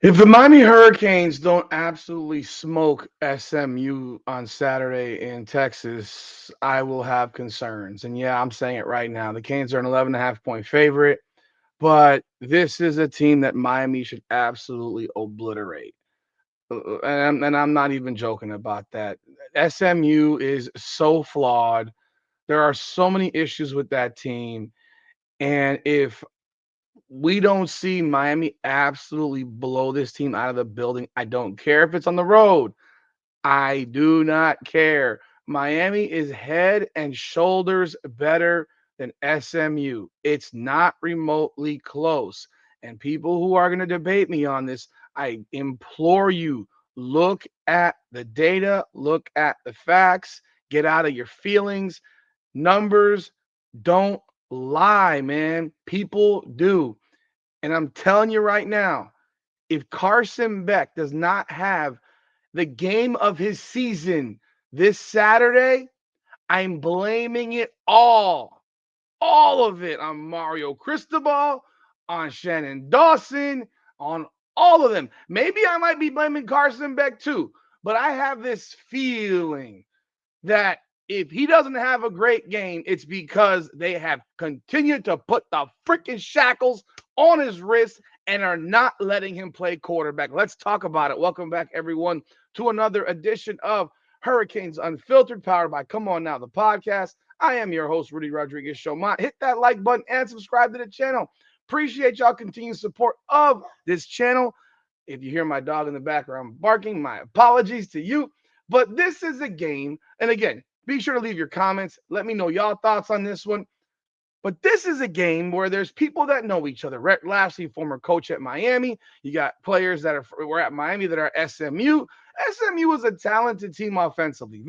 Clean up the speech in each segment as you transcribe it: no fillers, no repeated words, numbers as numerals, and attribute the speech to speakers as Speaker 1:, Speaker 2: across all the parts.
Speaker 1: If the Miami Hurricanes don't absolutely smoke SMU on Saturday in Texas, I will have concerns. And yeah, I'm saying it right now. The Canes are an 11.5 point favorite, but this is a team that Miami should absolutely obliterate. And I'm not even joking about that. SMU is so flawed. There are so many issues with that team. And if we don't see Miami absolutely blow this team out of the building, I don't care if it's on the road. I do not care. Miami is head and shoulders better than SMU. It's not remotely close. And people who are going to debate me on this, I implore you, look at the data, look at the facts, get out of your feelings. Numbers don't lie, man. People do. And I'm telling you right now, if Carson Beck does not have the game of his season this Saturday, I'm blaming it all of it on Mario Cristobal, on Shannon Dawson, on all of them. Maybe I might be blaming Carson Beck too, but I have this feeling that if he doesn't have a great game, it's because they have continued to put the freaking shackles on his wrist and are not letting him play quarterback. Let's talk about it. Welcome back, everyone, to another edition of Hurricanes Unfiltered, powered by Come On Now, the podcast. I am your host, Rudy Rodriguez Showmont. Hit that like button and subscribe to the channel. Appreciate y'all continued support of this channel. If you hear my dog in the background barking, my apologies to you. But this is a game. And again, be sure to leave your comments. Let me know y'all thoughts on this one. But this is a game where there's people that know each other. Rhett Lashley, former coach at Miami. You got players that were at Miami that are SMU. SMU is a talented team offensively.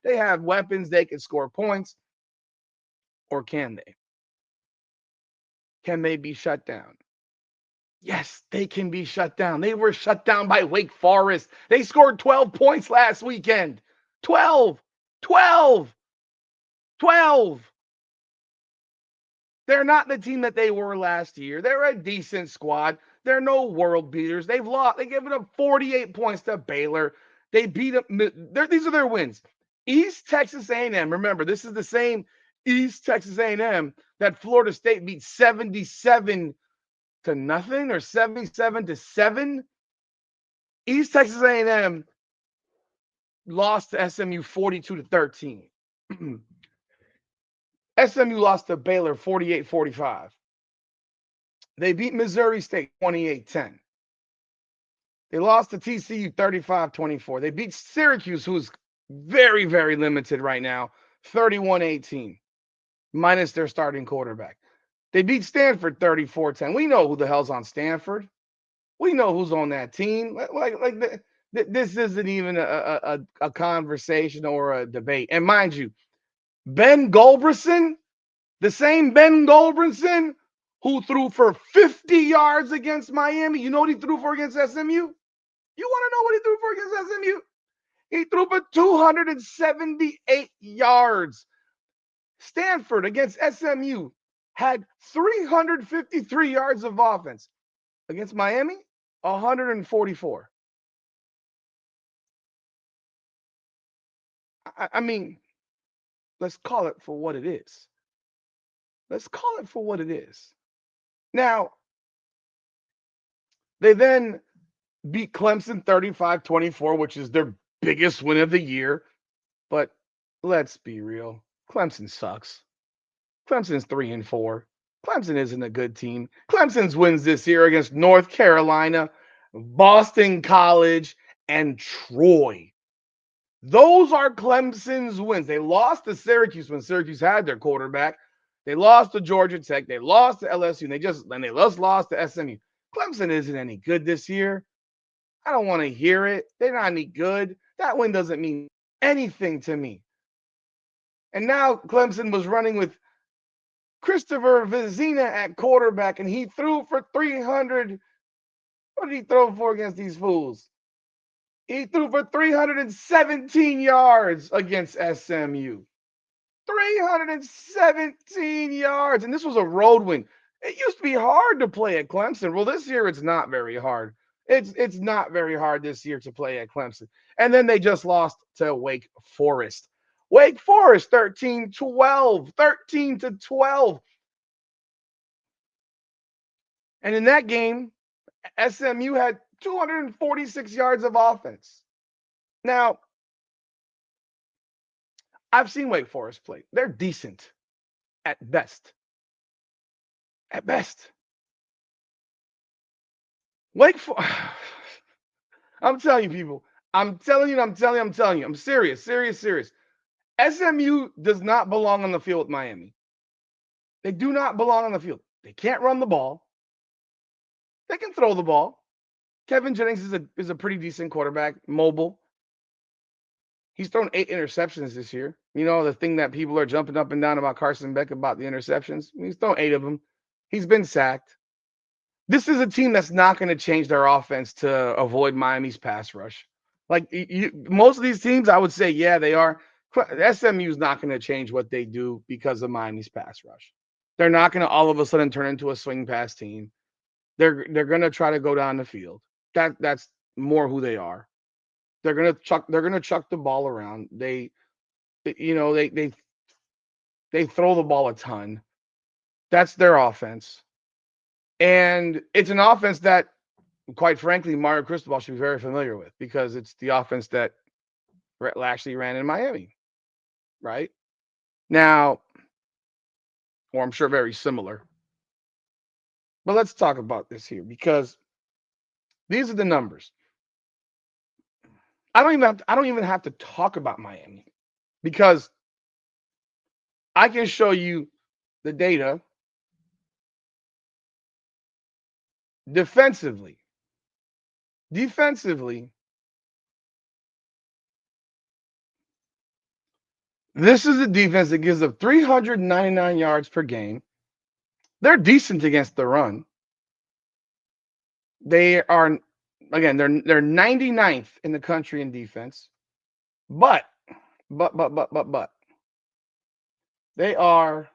Speaker 1: They have weapons. They can score points. Or can they? Can they be shut down? Yes, they can be shut down. They were shut down by Wake Forest. They scored 12 points last weekend. 12, 12, 12. They're not the team that they were last year. They're a decent squad. They're no world beaters. They've lost. They given up 48 points to Baylor. They beat them. These are their wins. East Texas A&M. Remember, this is the same East Texas A&M that Florida State beat 77 to nothing or 77 to 7. East Texas A&M lost to SMU 42 to 13. SMU lost to Baylor 48-45. They beat Missouri State 28-10. They lost to TCU 35-24. They beat Syracuse, who's very, very limited right now, 31-18, minus their starting quarterback. They beat Stanford 34-10. We know who the hell's on Stanford. We know who's on that team. This isn't even a conversation or a debate. And mind you, Ben Goldbrisson, the same Ben Goldbrisson who threw for 50 yards against Miami. You know what he threw for against SMU? You want to know what he threw for against SMU? He threw for 278 yards. Stanford against SMU had 353 yards of offense. Against Miami, 144. I mean, let's call it for what it is. Let's call it for what it is. Now, they then beat Clemson 35-24, which is their biggest win of the year. But let's be real. Clemson sucks. Clemson's 3-4. Clemson isn't a good team. Clemson's wins this year against North Carolina, Boston College, and Troy. Those are Clemson's wins. They lost to Syracuse when Syracuse had their quarterback. They lost to Georgia Tech. They lost to LSU. And they just lost to SMU. Clemson isn't any good this year. I don't want to hear it. They're not any good. That win doesn't mean anything to me. And now Clemson was running with Christopher Vizina at quarterback, and he threw for 300. What did he throw for against these fools? He threw for 317 yards against SMU. 317 yards. And this was a road win. It used to be hard to play at Clemson. Well, this year it's not very hard. It's not very hard this year to play at Clemson. And then they just lost to Wake Forest. Wake Forest 13-12, 13-12. And in that game, SMU had 246 yards of offense. Now, I've seen Wake Forest play. They're decent at best. At best. Wake Forest. I'm telling you, people. I'm telling you. I'm serious. SMU does not belong on the field with Miami. They do not belong on the field. They can't run the ball. They can throw the ball. Kevin Jennings is a pretty decent quarterback, mobile. He's thrown 8 interceptions this year. You know, the thing that people are jumping up and down about Carson Beck about the interceptions. He's thrown 8 of them. He's been sacked. This is a team that's not going to change their offense to avoid Miami's pass rush. Like most of these teams, I would say, yeah, they are. SMU is not going to change what they do because of Miami's pass rush. They're not going to all of a sudden turn into a swing pass team. They're going to try to go down the field. That's more who they are. They're going to chuck the ball around. They throw the ball a ton. That's their offense. And it's an offense that, quite frankly, Mario Cristobal should be very familiar with because it's the offense that actually ran in Miami, right? Now, or I'm sure very similar. But let's talk about this here because these are the numbers. I don't even have to talk about Miami because I can show you the data defensively. Defensively, this is a defense that gives up 399 yards per game. They're decent against the run. They are, again, they're 99th in the country in defense. But they are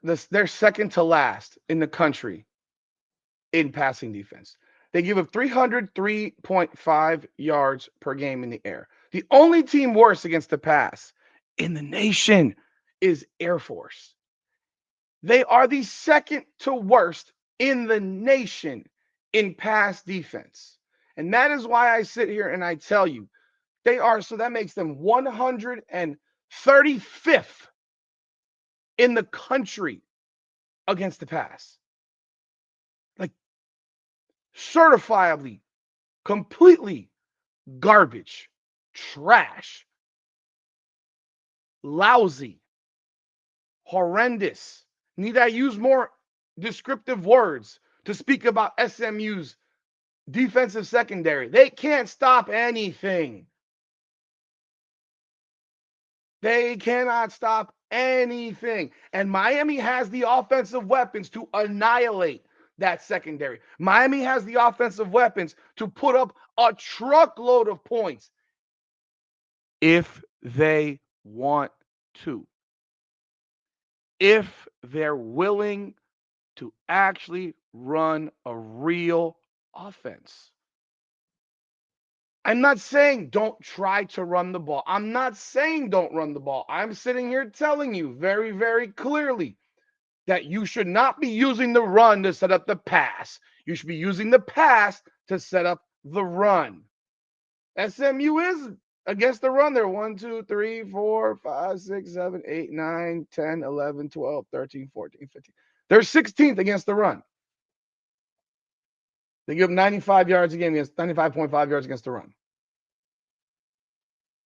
Speaker 1: they're second to last in the country in passing defense. They give up 303.5 yards per game in the air. The only team worse against the pass in the nation is Air Force. They are the second to worst in the nation in pass defense. And that is why I sit here and I tell you, they are, so that makes them 135th in the country against the pass. Like, certifiably, completely garbage, trash, lousy, horrendous. Need I use more descriptive words to speak about SMU's defensive secondary? They can't stop anything. They cannot stop anything. And Miami has the offensive weapons to annihilate that secondary. Miami has the offensive weapons to put up a truckload of points if they want to. If they're willing to actually run a real offense. I'm not saying don't try to run the ball. I'm not saying don't run the ball. I'm sitting here telling you very, very clearly that you should not be using the run to set up the pass. You should be using the pass to set up the run. SMU is against the run. They're 1, 2, 3, 4, 5, 6, 7, 8, 9, 10, 11, 12, 13, 14, 15. They're 16th against the run. They give 95 yards a game against 95.5 yards against the run.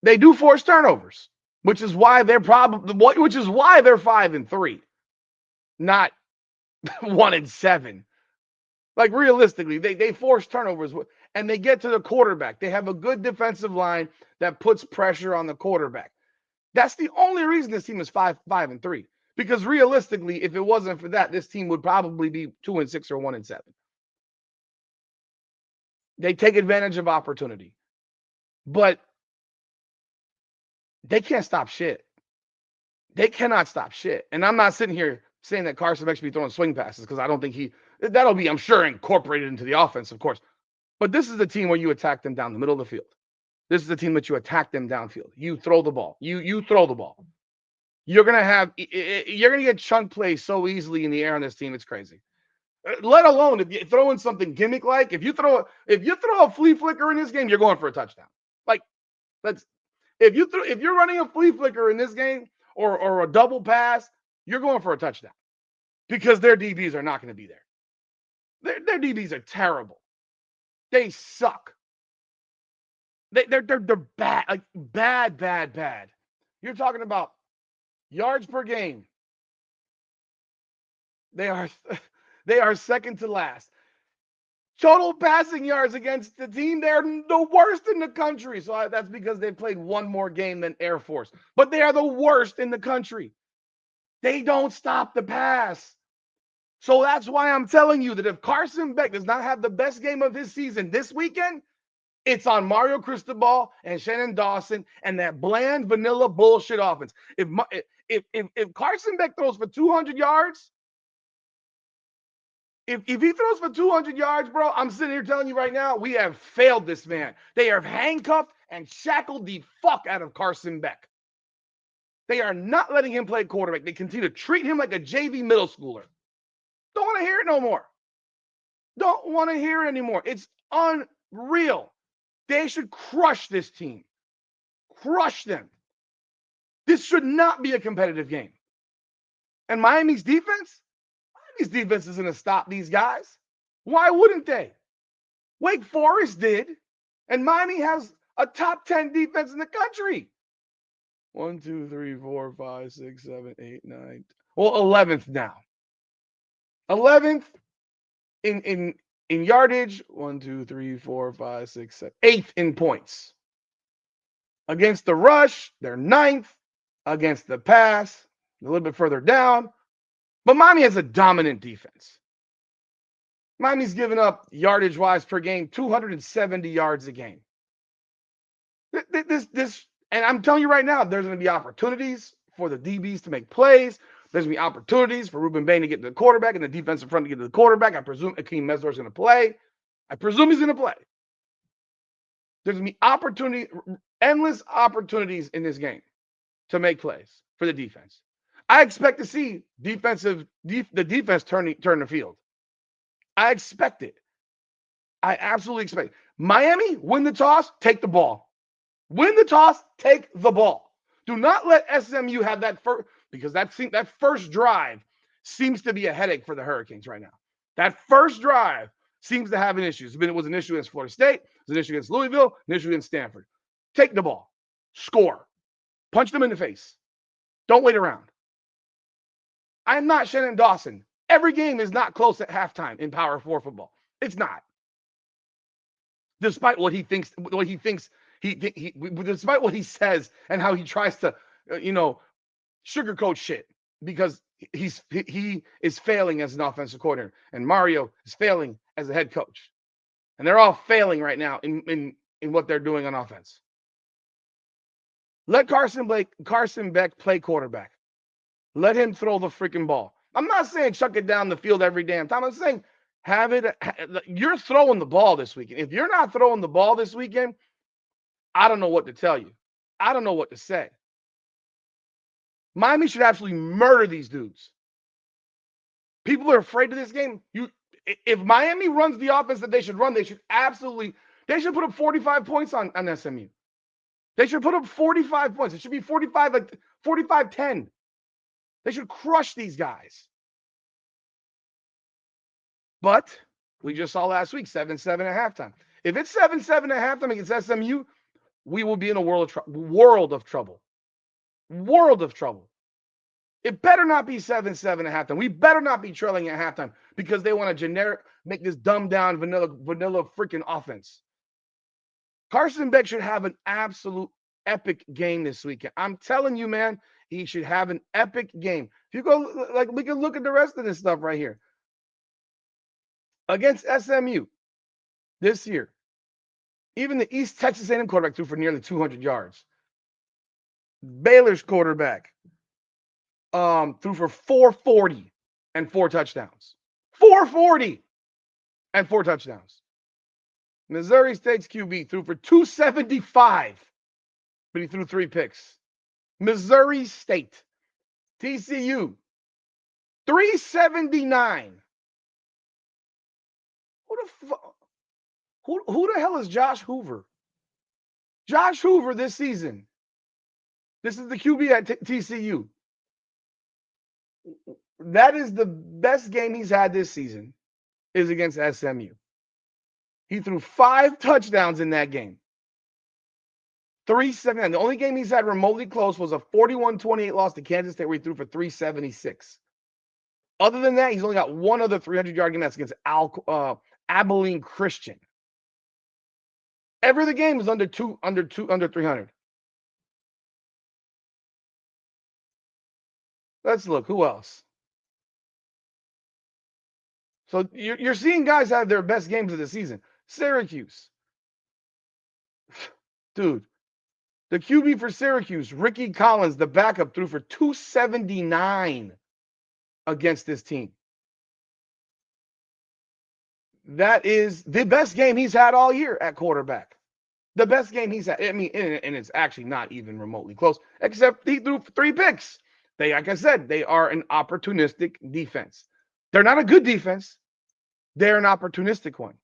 Speaker 1: They do force turnovers, which is why they're 5-3, not 1-7. Like realistically, they force turnovers and they get to the quarterback. They have a good defensive line that puts pressure on the quarterback. That's the only reason this team is 5-3. Because realistically, if it wasn't for that, this team would probably be 2-6 or 1-7. They take advantage of opportunity. But they can't stop shit. They cannot stop shit. And I'm not sitting here saying that Carson Beck should be throwing swing passes because I don't think that'll be, I'm sure, incorporated into the offense, of course. But this is the team where you attack them down the middle of the field. This is the team that you attack them downfield. You throw the ball. You throw the ball. You're gonna get chunk plays so easily in the air on this team. It's crazy. Let alone if you throw in something gimmick like if you throw a flea flicker in this game, you're going for a touchdown. Like that's if you're running a flea flicker in this game or a double pass, you're going for a touchdown because their DBs are not going to be there. Their DBs are terrible. They suck. They're bad, like bad. You're talking about yards per game. They are second to last. Total passing yards against the team, they're the worst in the country. So that's because they played one more game than Air Force. But they are the worst in the country. They don't stop the pass. So that's why I'm telling you that if Carson Beck does not have the best game of his season this weekend, it's on Mario Cristobal and Shannon Dawson and that bland vanilla bullshit offense. If Carson Beck throws for 200 yards, if he throws for 200 yards, bro, I'm sitting here telling you right now, we have failed this man. They have handcuffed and shackled the fuck out of Carson Beck. They are not letting him play quarterback. They continue to treat him like a JV middle schooler. Don't want to hear it no more. Don't want to hear it anymore. It's unreal. They should crush this team. Crush them. This should not be a competitive game. And Miami's defense isn't going to stop these guys. Why wouldn't they? Wake Forest did. And Miami has a top 10 defense in the country. 1, 2, 3, 4, 5, 6, 7, 8, 9. Well, 11th now. 11th in yardage. 1, 2, 3, 4, 5, 6, 7. 8th in points. Against the rush, they're 9th. Against the pass, a little bit further down. But Miami has a dominant defense. Miami's given up yardage-wise per game 270 yards a game. And I'm telling you right now, there's going to be opportunities for the DBs to make plays. There's going to be opportunities for Ruben Bain to get to the quarterback and the defensive front to get to the quarterback. I presume Akeem Mesdor is going to play. I presume he's going to play. There's going to be endless opportunities in this game to make plays for the defense. I expect to see the defense turn the field. I expect it. I absolutely expect it. Miami, win the toss, take the ball. Win the toss, take the ball. Do not let SMU have that first, because that first drive seems to be a headache for the Hurricanes right now. That first drive seems to have an issue. It was an issue against Florida State. It was an issue against Louisville. An issue against Stanford. Take the ball. Score. Punch them in the face. Don't wait around. I'm not Shannon Dawson. Every game is not close at halftime in Power 4 football. It's not. Despite what he thinks, despite what he says and how he tries to, sugarcoat shit, because he is failing as an offensive coordinator and Mario is failing as a head coach, and they're all failing right now in what they're doing on offense. Let Carson Beck play quarterback. Let him throw the freaking ball. I'm not saying chuck it down the field every damn time. I'm saying you're throwing the ball this weekend. If you're not throwing the ball this weekend, I don't know what to tell you. I don't know what to say. Miami should absolutely murder these dudes. People are afraid of this game. If Miami runs the offense that they should run, they should put up 45 points on SMU. They should put up 45 points. It should be 45-10. They should crush these guys. But we just saw last week 7-7 at halftime. If it's 7-7 at halftime against SMU, we will be in a world of trouble. World of trouble. It better not be 7-7 at halftime. We better not be trailing at halftime because they want to make this dumbed down vanilla freaking offense. Carson Beck should have an absolute epic game this weekend. I'm telling you, man, he should have an epic game. If you go, we can look at the rest of this stuff right here. Against SMU this year, even the East Texas A&M quarterback threw for nearly 200 yards. Baylor's quarterback threw for 440. and 4 touchdowns. 440 and 4 touchdowns. Missouri State's QB threw for 275, but he threw 3 picks. Missouri State, TCU, 379. Who the hell is Josh Hoover? Josh Hoover this season. This is the QB at TCU. That is the best game he's had this season, is against SMU. He threw 5 touchdowns in that game. 379. The only game he's had remotely close was a 41-28 loss to Kansas State where he threw for 376. Other than that, he's only got one other 300-yard game that's against Abilene Christian. Every other game is under 300. Let's look. Who else? So you're seeing guys have their best games of the season. Syracuse. Dude, the QB for Syracuse, Ricky Collins, the backup, threw for 279 against this team. That is the best game he's had all year at quarterback. The best game he's had. I mean, and it's actually not even remotely close, except he threw 3 picks. They, like I said, they are an opportunistic defense. They're not a good defense. They're an opportunistic one.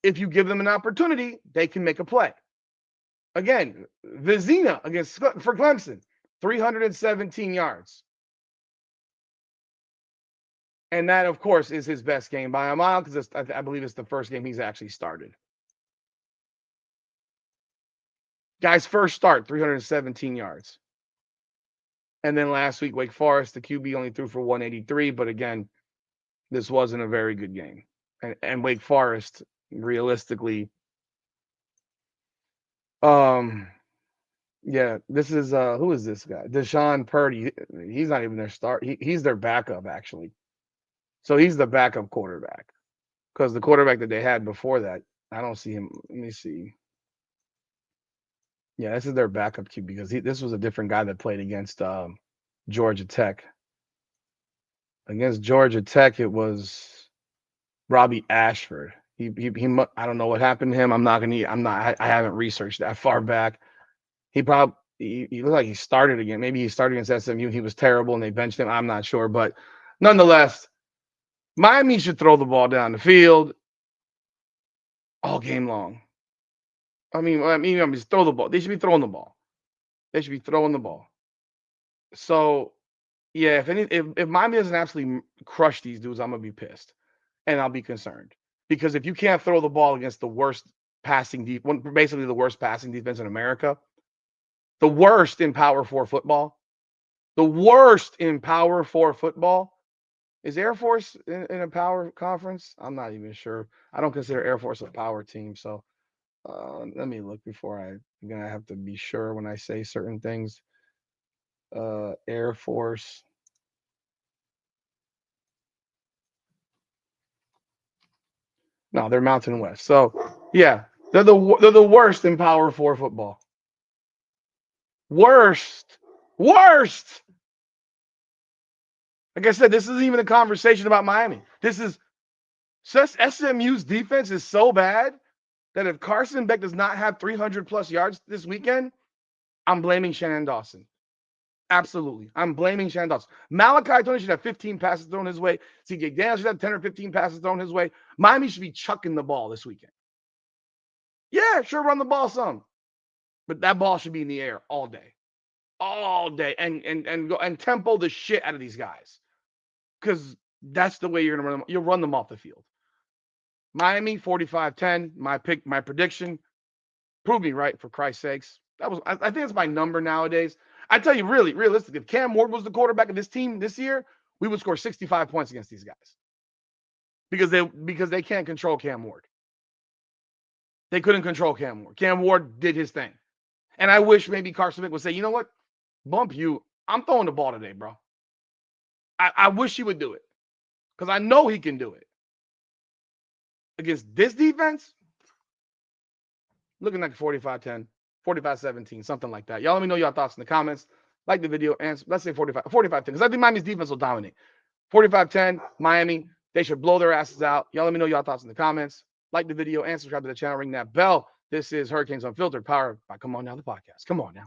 Speaker 1: If you give them an opportunity, they can make a play. Again, Vizina for Clemson, 317 yards. And that, of course, is his best game by a mile because I believe it's the first game he's actually started. Guy's first start, 317 yards. And then last week, Wake Forest, the QB only threw for 183. But again, this wasn't a very good game. And Wake Forest, realistically, yeah, this is who is this guy? Deshaun Purdy. He's not even their start. He's their backup, actually. So he's the backup quarterback. Because the quarterback that they had before that, I don't see him. Let me see. Yeah, this is their backup QB because this was a different guy that played against Georgia Tech. Against Georgia Tech, it was Robbie Ashford. He I don't know what happened to him. I haven't researched that far back. He looked like he started again. Maybe he started against SMU. He was terrible and they benched him. I'm not sure. But nonetheless, Miami should throw the ball down the field all game long. I mean, just throw the ball. They should be throwing the ball. They should be throwing the ball. So, yeah, if Miami doesn't absolutely crush these dudes, I'm gonna be pissed, and I'll be concerned because if you can't throw the ball against the worst basically the worst passing defense in America, the worst in Power 4 football, is Air Force in a power conference? I'm not even sure. I don't consider Air Force a power team, so let me look before I'm gonna have to be sure when I say certain things. Air Force. No, they're Mountain West. So yeah, they're the worst in Power 4 football. Worst. Like I said, this isn't even a conversation about Miami. This is SMU's defense is so bad that if Carson Beck does not have 300 plus yards this weekend, I'm blaming Shannon Dawson. Absolutely. I'm blaming Shannon Dawson. Malachi Tony should have 15 passes thrown his way. CJ Daniels should have 10 or 15 passes thrown his way. Miami should be chucking the ball this weekend. Yeah, sure, run the ball some. But that ball should be in the air all day. All day. And go and tempo the shit out of these guys. Because that's the way you're gonna run them. You'll run them off the field. Miami 45-10. My prediction. Prove me right, for Christ's sakes. I think that's my number nowadays. I tell you, really, realistically, if Cam Ward was the quarterback of this team this year, we would score 65 points against these guys. Because they can't control Cam Ward. They couldn't control Cam Ward. Cam Ward did his thing. And I wish maybe Carson Beck would say, you know what? Bump you. I'm throwing the ball today, bro. I wish he would do it. Because I know he can do it. Against this defense, looking like 45-10, 45-17, something like that. Y'all let me know your thoughts in the comments. Like the video, and let's say 45-10, because I think Miami's defense will dominate. 45-10, Miami. They should blow their asses out. Y'all let me know your thoughts in the comments. Like the video and subscribe to the channel. Ring that bell. This is Hurricanes Unfiltered, powered by Come On Now, the podcast. Come on now.